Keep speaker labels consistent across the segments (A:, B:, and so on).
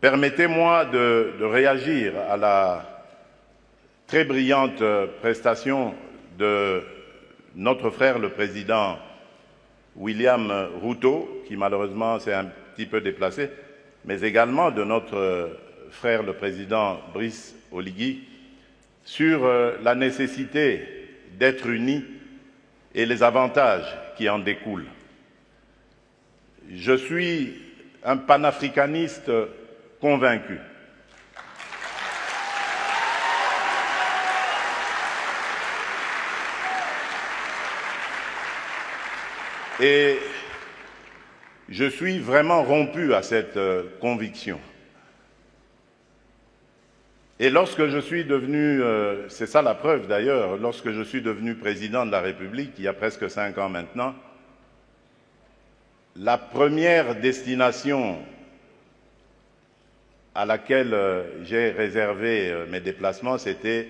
A: Permettez-moi de réagir à la très brillante prestation de notre frère le président William Ruto, qui malheureusement s'est un petit peu déplacé, mais également de notre frère le président Brice Oligui, sur la nécessité d'être unis et les avantages qui en découlent. Je suis un panafricaniste convaincu. Et je suis vraiment rompu à cette conviction. Et lorsque je suis devenu, c'est ça la preuve d'ailleurs, lorsque je suis devenu président de la République, il y a presque 5 ans maintenant, la première destination à laquelle j'ai réservé mes déplacements, c'était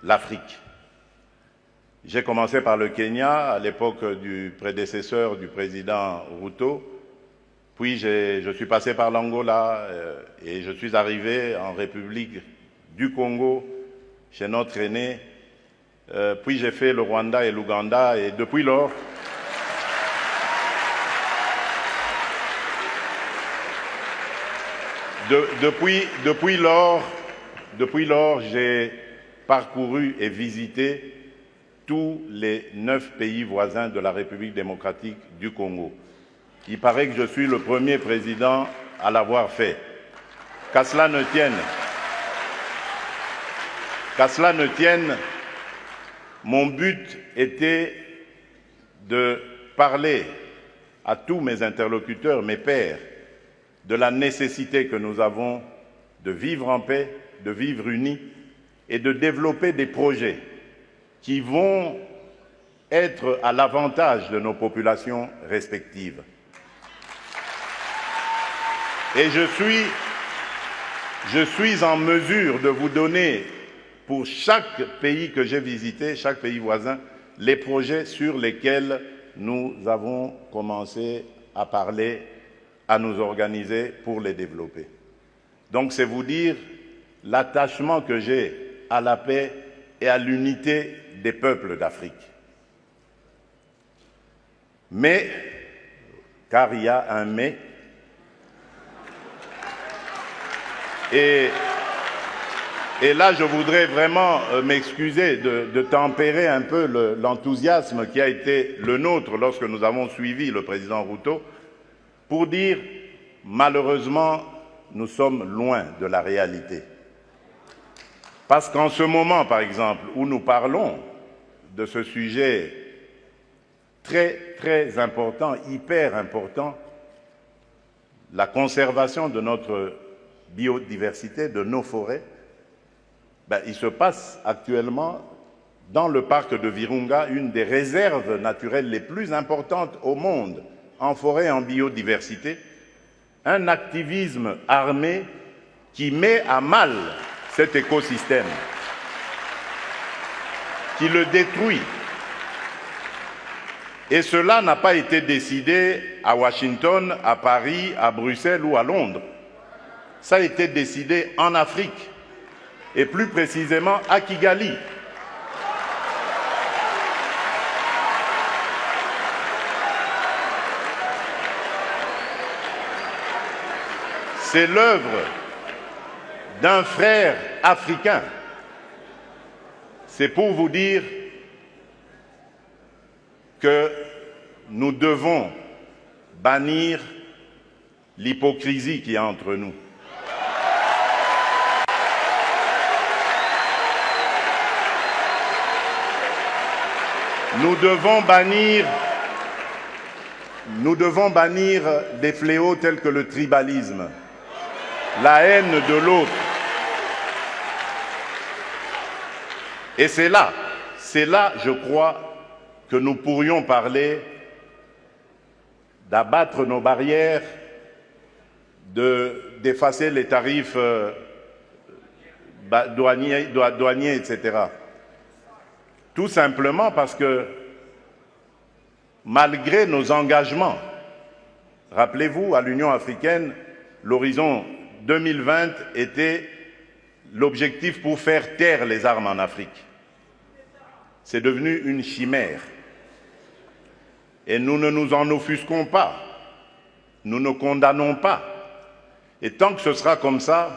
A: l'Afrique. J'ai commencé par le Kenya, à l'époque du prédécesseur du président Ruto, puis je suis passé par l'Angola et je suis arrivé en République du Congo, chez notre aîné, puis j'ai fait le Rwanda et l'Ouganda, et depuis lors, depuis lors, j'ai parcouru et visité tous les 9 pays voisins de la République démocratique du Congo. Il paraît que je suis le premier président à l'avoir fait. Qu'à cela ne tienne, mon but était de parler à tous mes interlocuteurs, mes pairs, de la nécessité que nous avons de vivre en paix, de vivre unis et de développer des projets qui vont être à l'avantage de nos populations respectives. Et je suis en mesure de vous donner, pour chaque pays que j'ai visité, chaque pays voisin, les projets sur lesquels nous avons commencé à parler, à nous organiser pour les développer. Donc c'est vous dire l'attachement que j'ai à la paix et à l'unité des peuples d'Afrique. Mais, car il y a un mais, et là je voudrais vraiment m'excuser de tempérer un peu l'enthousiasme qui a été le nôtre lorsque nous avons suivi le président Ruto, pour dire, malheureusement, nous sommes loin de la réalité. Parce qu'en ce moment, par exemple, où nous parlons de ce sujet très, très important, hyper important, la conservation de notre biodiversité, de nos forêts, il se passe actuellement dans le parc de Virunga, une des réserves naturelles les plus importantes au monde, en forêt et en biodiversité, un activisme armé qui met à mal cet écosystème, qui le détruit. Et cela n'a pas été décidé à Washington, à Paris, à Bruxelles ou à Londres. Ça a été décidé en Afrique, et plus précisément à Kigali. C'est l'œuvre d'un frère africain. C'est pour vous dire que nous devons bannir l'hypocrisie qui est entre nous. Nous devons bannir des fléaux tels que le tribalisme, la haine de l'autre. Et c'est là, je crois, que nous pourrions parler d'abattre nos barrières, d'effacer les tarifs douaniers, etc. Tout simplement parce que, malgré nos engagements, rappelez-vous, à l'Union africaine, l'horizon 2020 était l'objectif pour faire taire les armes en Afrique. C'est devenu une chimère. Et nous ne nous en offusquons pas. Nous ne condamnons pas. Et tant que ce sera comme ça,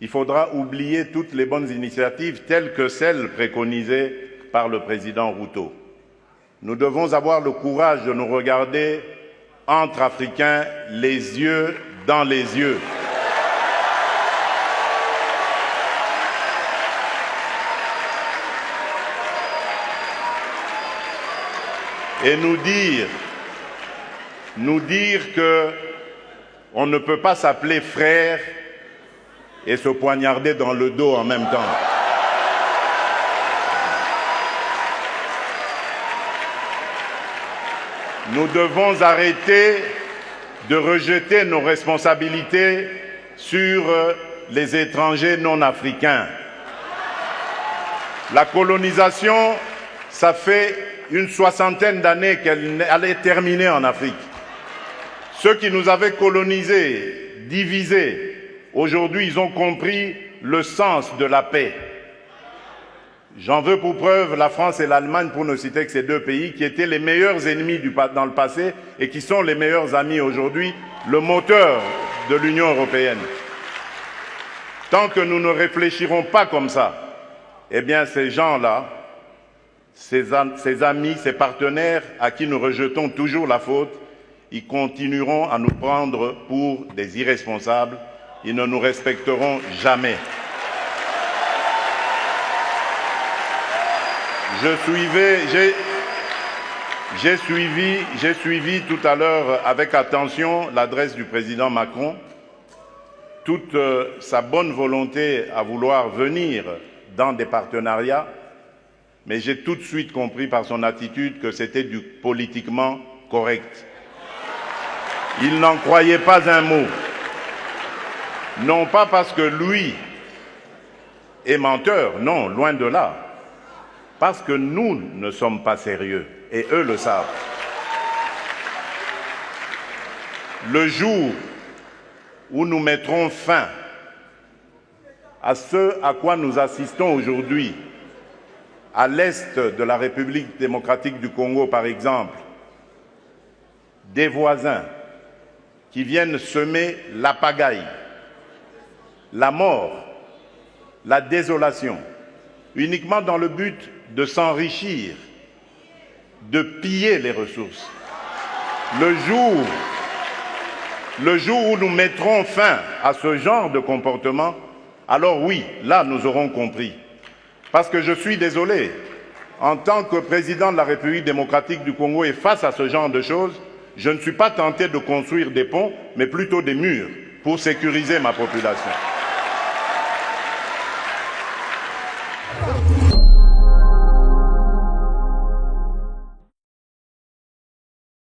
A: il faudra oublier toutes les bonnes initiatives telles que celles préconisées par le président Ruto. Nous devons avoir le courage de nous regarder entre Africains, les yeux dans les yeux. Et nous dire qu'on ne peut pas s'appeler frère et se poignarder dans le dos en même temps. Nous devons arrêter de rejeter nos responsabilités sur les étrangers non africains. La colonisation, ça fait une soixantaine d'années qu'elle allait terminer en Afrique. Ceux qui nous avaient colonisés, divisés, aujourd'hui ils ont compris le sens de la paix. J'en veux pour preuve la France et l'Allemagne, pour ne citer que ces deux pays, qui étaient les meilleurs ennemis dans le passé et qui sont les meilleurs amis aujourd'hui, le moteur de l'Union européenne. Tant que nous ne réfléchirons pas comme ça, eh bien ces gens-là, ces amis, ces partenaires à qui nous rejetons toujours la faute, ils continueront à nous prendre pour des irresponsables. Ils ne nous respecteront jamais. J'ai suivi tout à l'heure avec attention l'adresse du président Macron, toute sa bonne volonté à vouloir venir dans des partenariats, mais j'ai tout de suite compris par son attitude que c'était du politiquement correct. Il n'en croyait pas un mot. Non pas parce que lui est menteur, non, loin de là. Parce que nous ne sommes pas sérieux, et eux le savent. Le jour où nous mettrons fin à ce à quoi nous assistons aujourd'hui, à l'est de la République démocratique du Congo par exemple, des voisins qui viennent semer la pagaille, la mort, la désolation, uniquement dans le but de s'enrichir, de piller les ressources. Le jour où nous mettrons fin à ce genre de comportement, alors oui, là nous aurons compris. Parce que je suis désolé, en tant que président de la République démocratique du Congo et face à ce genre de choses, je ne suis pas tenté de construire des ponts, mais plutôt des murs pour sécuriser ma population.